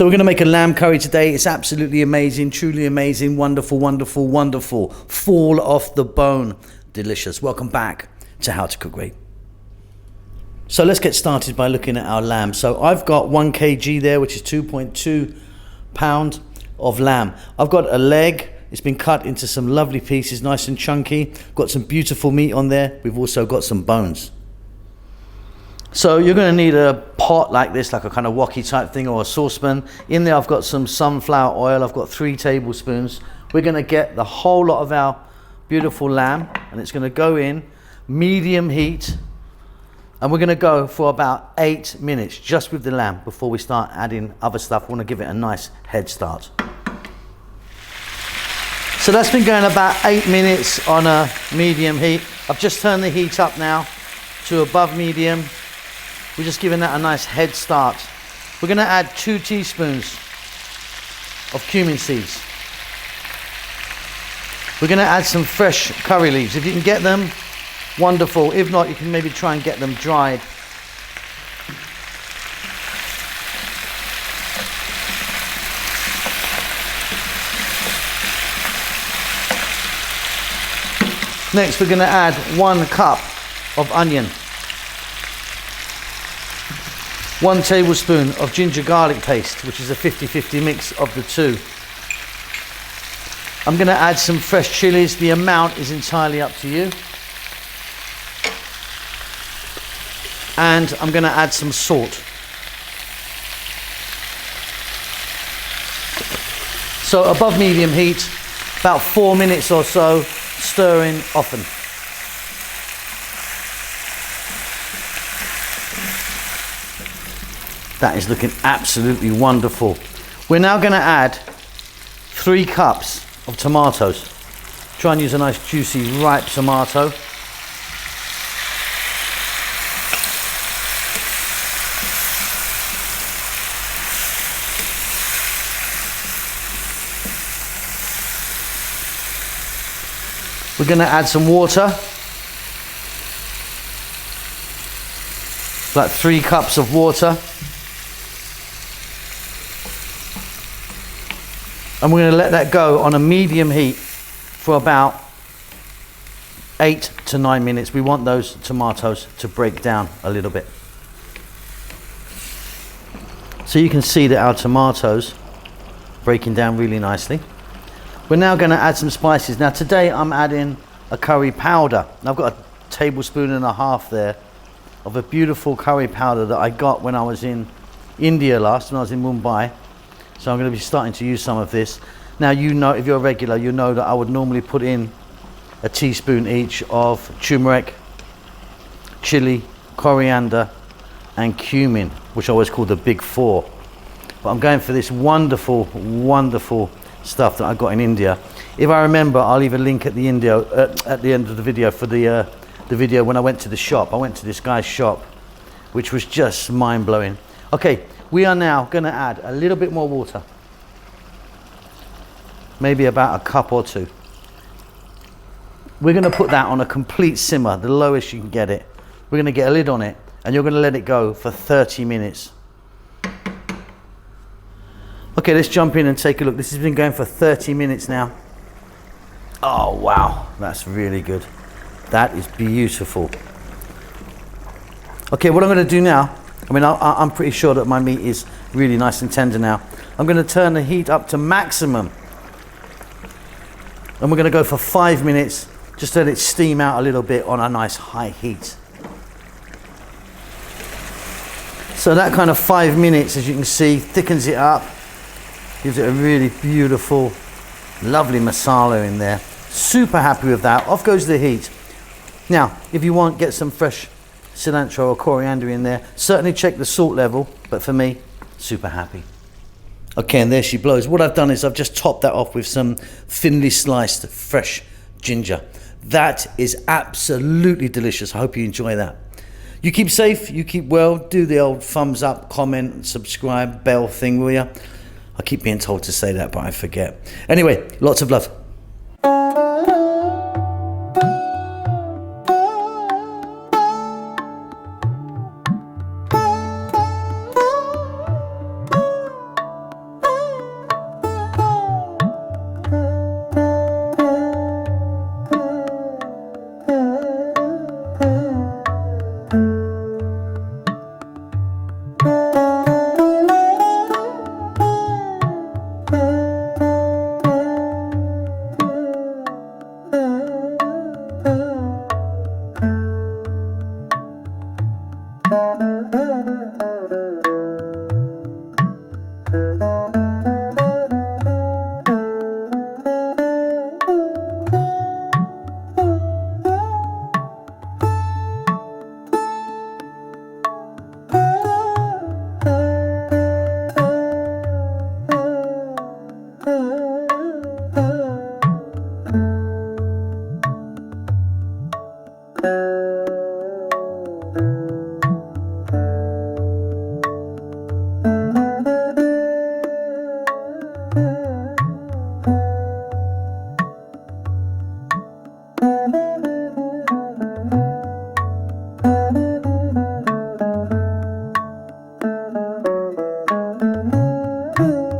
So we're going to make a lamb curry today. It's absolutely amazing, truly amazing, wonderful, wonderful, wonderful. Fall off the bone. Delicious. Welcome back to How to Cook Great. So let's get started by looking at our lamb. So I've got 1 kg there, which is 2.2 pound of lamb. I've got a leg. It's been cut into some lovely pieces, nice and chunky. Got some beautiful meat on there. We've also got some bones. So you're going to need a pot like this, like a kind of wok type thing, or a saucepan. In there I've got some sunflower oil. I've got 3 tablespoons. We're going to get the whole lot of our beautiful lamb, and it's going to go in medium heat. And we're going to go for about 8 minutes just with the lamb before we start adding other stuff. We want to give it a nice head start. So that's been going about 8 minutes on a medium heat. I've just turned the heat up now to above medium. We're just giving that a nice head start. We're going to add 2 teaspoons of cumin seeds. We're going to add some fresh curry leaves. If you can get them, wonderful. If not, you can maybe try and get them dried. Next, we're going to add 1 cup of onion, 1 tablespoon of ginger garlic paste, which is a 50-50 mix of the two. I'm going to add some fresh chilies. The amount is entirely up to you. And I'm going to add some salt. So above medium heat, about 4 minutes or so, stirring often. That is looking absolutely wonderful. We're now going to add 3 cups of tomatoes. Try and use a nice juicy ripe tomato. We're going to add some water, like 3 cups of water. And we're going to let that go on a medium heat for about 8 to 9 minutes. We want those tomatoes to break down a little bit. So you can see that our tomatoes breaking down really nicely. We're now going to add some spices. Now today I'm adding a curry powder. And I've got a 1.5 tablespoons there of a beautiful curry powder that I got when I was in India last, when I was in Mumbai. So I'm going to be starting to use some of this. Now, you know, if you're a regular, you know that I would normally put in a teaspoon each of turmeric, chili, coriander and cumin, which I always call the big 4. But I'm going for this wonderful, wonderful stuff that I got in India. If I remember, I'll leave a link at the end of the video for the video when I went to the shop. I went to this guy's shop, which was just mind-blowing. Okay, we are now going to add a little bit more water, maybe about 1 cup or 2. We're going to put that on a complete simmer, the lowest you can get it. We're going to get a lid on it, and you're going to let it go for 30 minutes. Okay, let's jump in and take a look. This has been going for 30 minutes now. Oh, wow, that's really good. That is beautiful. Okay, what I'm going to do now, I'm pretty sure that my meat is really nice and tender now. I'm going to turn the heat up to maximum. And we're going to go for 5 minutes, just let it steam out a little bit on a nice high heat. So that kind of 5 minutes, as you can see, thickens it up. Gives it a really beautiful, lovely masala in there. Super happy with that. Off goes the heat. Now, if you want, get some fresh cilantro or coriander in there. Certainly check the salt level, but for me, super happy. Okay, and there she blows. What I've done is I've just topped that off with some thinly sliced fresh ginger. That is absolutely delicious. I hope you enjoy that. You keep safe, you keep well. Do the old thumbs up, comment, subscribe, bell thing, will you? I keep being told to say that, but I forget. Anyway, lots of love. Bye.